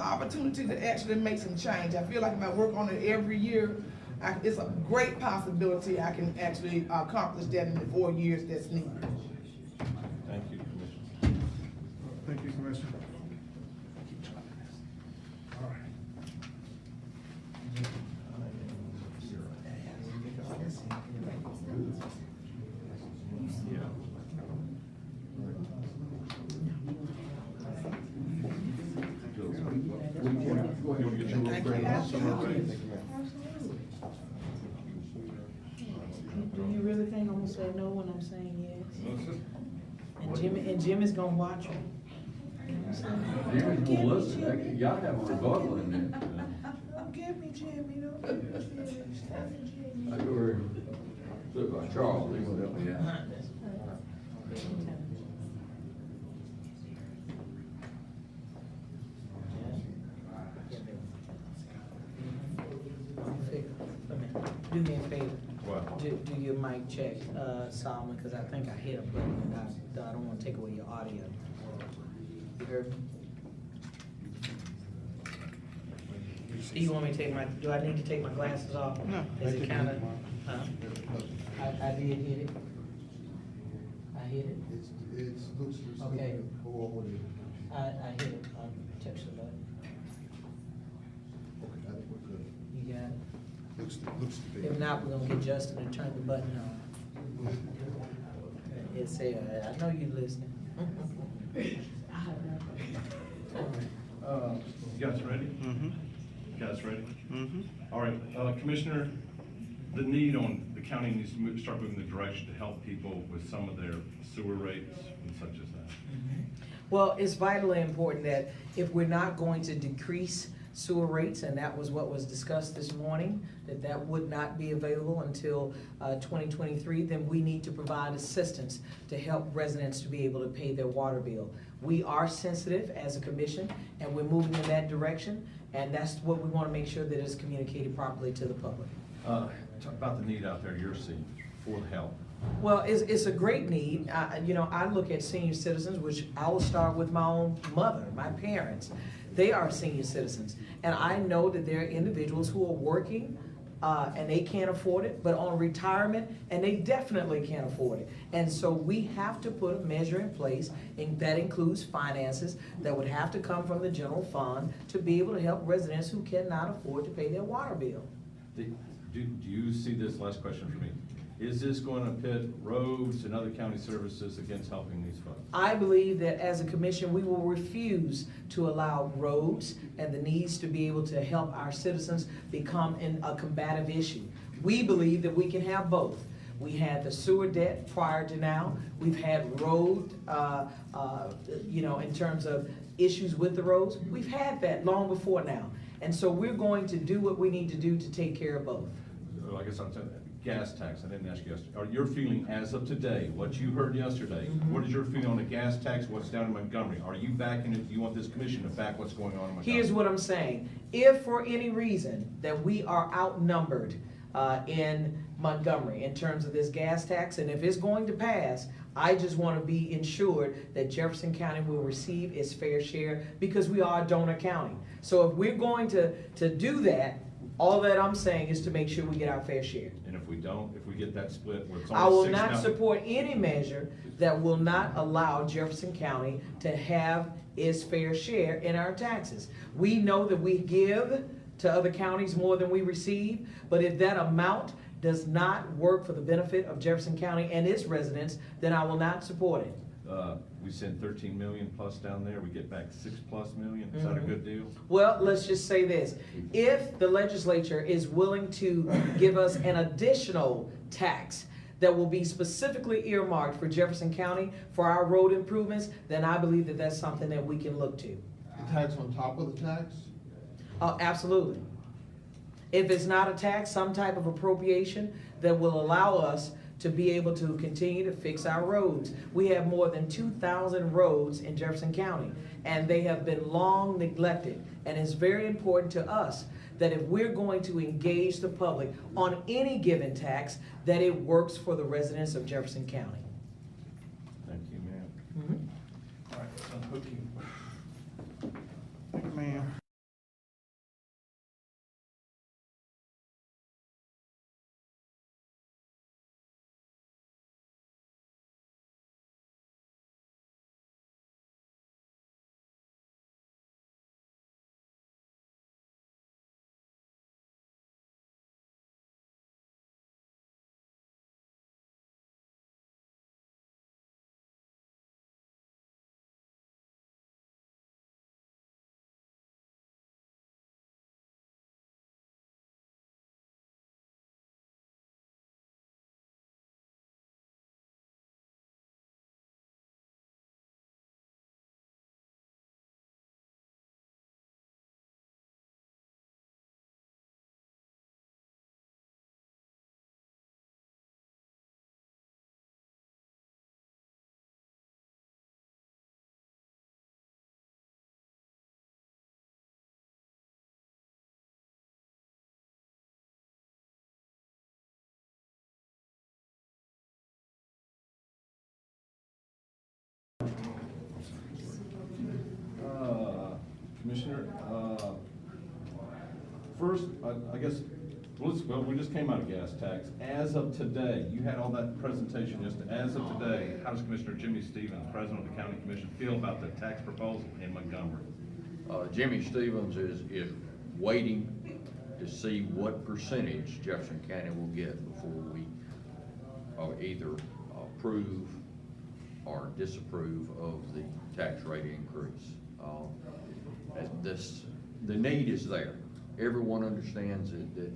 opportunity to actually make some change. I feel like if I work on it every year, it's a great possibility I can actually accomplish that in the 4 years that's needed. Thank you, Commissioner. Thank you, Commissioner. All right. Do you really think I'm gonna say no when I'm saying yes? And Jim is gonna watch me. Jimmy's gonna listen, y'all have a rebuttal in there. Give me Jimmy, don't give me Jimmy. I go over, look like Charles, he gonna help me out. Do me a favor. What? Do your mic check, Solomon, because I think I hit a button and I don't want to take away your audio. You heard me? Do you want me to take do I need to take my glasses off? No. Is it kind of, huh? I did hit it. I hit it. It's looks. Okay. What is it? I hit it, touch the button. Okay, I think we're good. You got it? Looks to be. If not, we're gonna get Justin to turn the button on. It say, I know you listening. You guys ready? Mm-hmm. You guys ready? Mm-hmm. All right, Commissioner, the need on, the county needs to start moving the direction to help people with some of their sewer rates and such as that. Well, it's vitally important that if we're not going to decrease sewer rates, and that was what was discussed this morning, that would not be available until 2023, then we need to provide assistance to help residents to be able to pay their water bill. We are sensitive as a commission, and we're moving in that direction, and that's what we want to make sure that is communicated properly to the public. Talk about the need out there you're seeing for the help. Well, it's a great need. You know, I look at senior citizens, which I will start with my own mother, my parents. They are senior citizens. And I know that there are individuals who are working and they can't afford it, but on retirement, and they definitely can't afford it. And so we have to put a measure in place, and that includes finances that would have to come from the general fund to be able to help residents who cannot afford to pay their water bill. Do you see this, last question for me, is this going to pit roads and other county services against helping these folks? I believe that as a commission, we will refuse to allow roads and the needs to be able to help our citizens become a combative issue. We believe that we can have both. We had the sewer debt prior to now. We've had road, you know, in terms of issues with the roads. We've had that long before now. And so we're going to do what we need to do to take care of both. I guess I'm saying, gas tax, I didn't ask you yesterday. Are your feeling as of today, what you heard yesterday, what is your feeling on the gas tax, what's down in Montgomery? Are you backing it? Do you want this commission to back what's going on in Montgomery? Here's what I'm saying. If for any reason that we are outnumbered in Montgomery in terms of this gas tax, and if it's going to pass, I just want to be ensured that Jefferson County will receive its fair share because we are a donor county. So if we're going to do that, all that I'm saying is to make sure we get our fair share. And if we don't, if we get that split where it's I will only 6 not now. support any measure that will not allow Jefferson County to have its fair share in our taxes. We know that we give to other counties more than we receive, but if that amount does not work for the benefit of Jefferson County and its residents, then I will not support it. We send 13 million plus down there, we get back 6+ million. Is that a good deal? Well, let's just say this. If the legislature is willing to give us an additional tax that will be specifically earmarked for Jefferson County for our road improvements, then I believe that that's something that we can look to. The tax on top of the tax? Absolutely. If it's not a tax, some type of appropriation that will allow us to be able to continue to fix our roads. We have more than 2,000 roads in Jefferson County, and they have been long neglected. And it's very important to us that if we're going to engage the public on any given tax, that it works for the residents of Jefferson County. Thank you, ma'am. Mm-hmm. All right, so hooking. Thank you, ma'am. Commissioner. First, I guess, well, we just came out of gas tax. As of today, you had all that presentation just as of today. How does Commissioner Jimmy Stevens, President of the County Commission, feel about the tax proposal in Montgomery? Jimmy Stevens is waiting to see what percentage Jefferson County will get before we either approve or disapprove of the tax rate increase. The need is there. Everyone understands that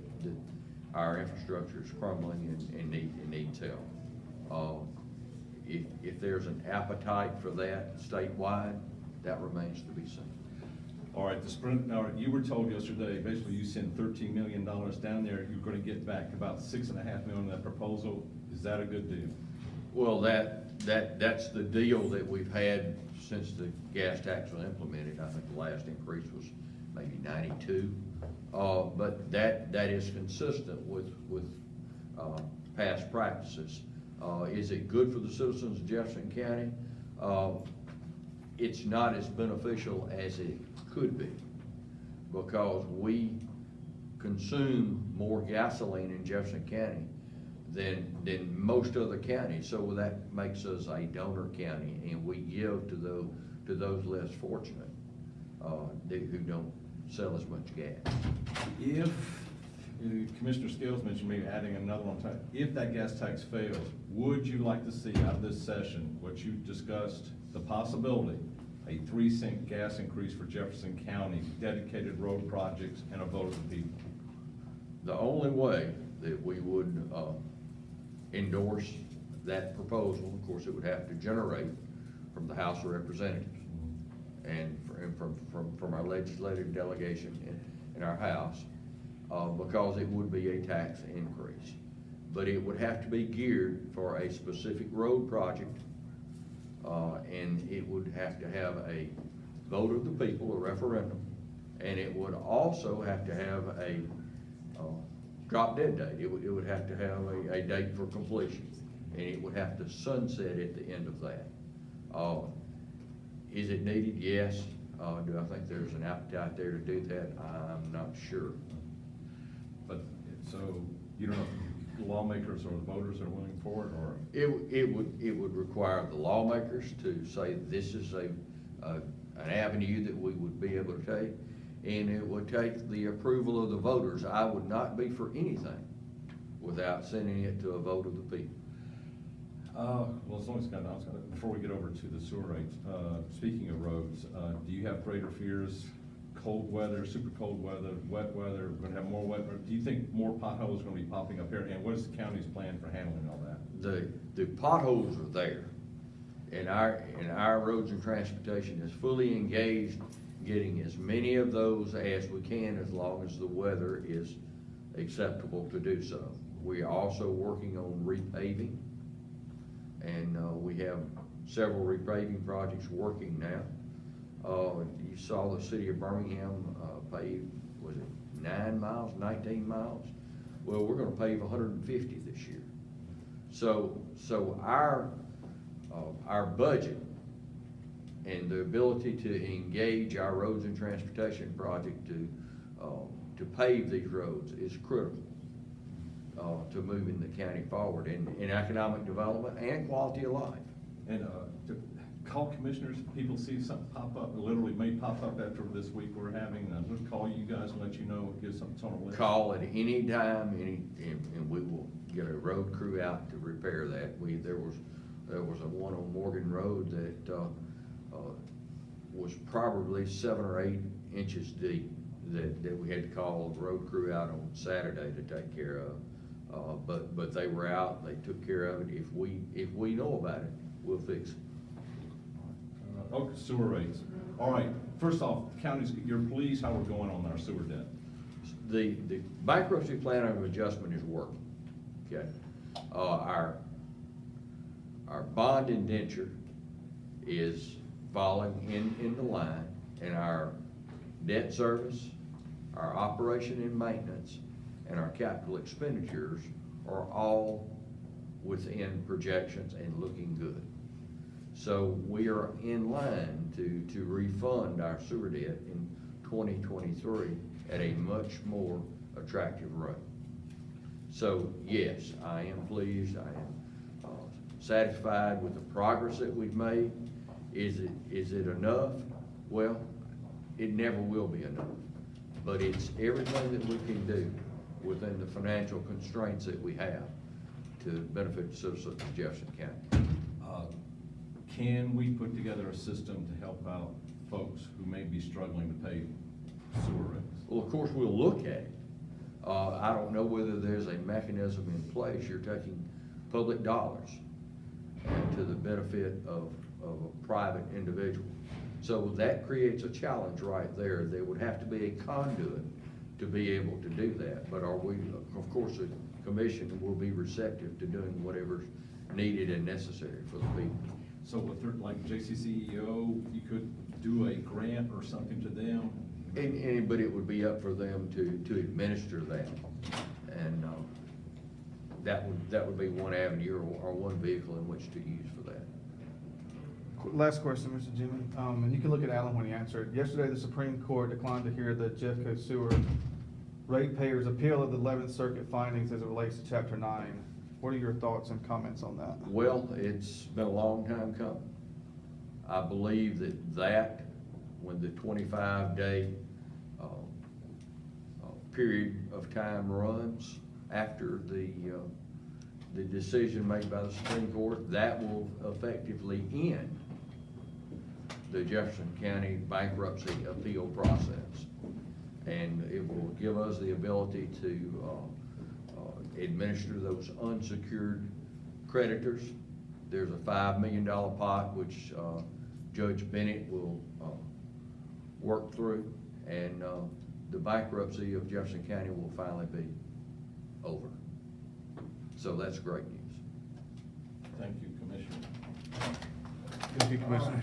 our infrastructure is crumbling and needs help. If there's an appetite for that statewide, that remains to be seen. All right, the Sprint, now, you were told yesterday, basically you send $13 million down there, you're gonna get back about $6.5 million in that proposal. Is that a good deal? Well, that's the deal that we've had since the gas tax was implemented. I think the last increase was maybe 92. But that is consistent with past practices. Is it good for the citizens of Jefferson County? It's not as beneficial as it could be, because we consume more gasoline in Jefferson County than most other counties. So that makes us a donor county, and we give to those less fortunate, who don't sell as much gas. If, Commissioner Scales mentioned maybe adding another one time, if that gas tax fails, would you like to see out of this session, what you discussed, the possibility, a 3-cent gas increase for Jefferson County, dedicated road projects, and a vote of the people? The only way that we would endorse that proposal, of course, it would have to generate from the House of Representatives and from our legislative delegation in our House, because it would be a tax increase. But it would have to be geared for a specific road project, and it would have to have a vote of the people, a referendum, and it would also have to have a drop dead date. It would have to have a date for completion, and it would have to sunset at the end of that. Is it needed? Yes. Do I think there's an appetite there to do that? I'm not sure. But, so, you don't know if the lawmakers or the voters are willing for it, or? It would require the lawmakers to say this is an avenue that we would be able to take, and it would take the approval of the voters. I would not be for anything without sending it to a vote of the people. Well, as long as it's got, before we get over to the sewer rates, speaking of roads, do you have greater fears, cold weather, super cold weather, wet weather, we're gonna have more wet weather? Do you think more potholes are gonna be popping up here, and what is the county's plan for handling all that? The potholes are there, and our roads and transportation is fully engaged, getting as many of those as we can, as long as the weather is acceptable to do so. We are also working on repaving, and we have several repaving projects working now. You saw the city of Birmingham pave, was it 9 miles, 19 miles? Well, we're gonna pave 150 this year. So our budget and the ability to engage our roads and transportation project to pave these roads is critical to moving the county forward in economic development and quality of life. And to call commissioners, people see something pop up, literally may pop up after this week we're having, I'm gonna call you guys and let you know, give something on the list. Call at any time, and we will get a road crew out to repair that. There was a one on Morgan Road that was probably 7 or 8 inches deep that we had to call the road crew out on Saturday to take care of. But they were out, they took care of it. If we know about it, we'll fix it. Okay, sewer rates. All right, first off, counties, your please, how we're going on our sewer debt? The bankruptcy plan of adjustment is working, okay? Our bond indenture is falling in the line, and our debt service, our operation and maintenance, and our capital expenditures are all within projections and looking good. So we are in line to refund our sewer debt in 2023 at a much more attractive rate. So, yes, I am pleased, I am satisfied with the progress that we've made. Is it enough? Well, it never will be enough, but it's everything that we can do within the financial constraints that we have to benefit the citizens of Jefferson County. Can we put together a system to help out folks who may be struggling to pay sewer rates? Well, of course, we'll look at it. I don't know whether there's a mechanism in place. You're taking public dollars to the benefit of a private individual. So that creates a challenge right there. There would have to be a conduit to be able to do that. But of course, the commission will be receptive to doing whatever's needed and necessary for the people. So with, like JCCEO, you could do a grant or something to them? But it would be up for them to administer that. And that would be one avenue or one vehicle in which to use for that. Last question, Mr. Jimmy, and you can look at Alan when he answered. Yesterday, the Supreme Court declined to hear the Jeffco Sewer ratepayers' appeal of the 11th Circuit findings as it relates to Chapter 9. What are your thoughts and comments on that? Well, it's been a long time coming. I believe that when the 25-day period of time runs after the decision made by the Supreme Court, that will effectively end the Jefferson County bankruptcy appeal process. And it will give us the ability to administer those unsecured creditors. There's a $5 million pot which Judge Bennett will work through, and the bankruptcy of Jefferson County will finally be over. So that's great news. Thank you, Commissioner. Thank you, Commissioner.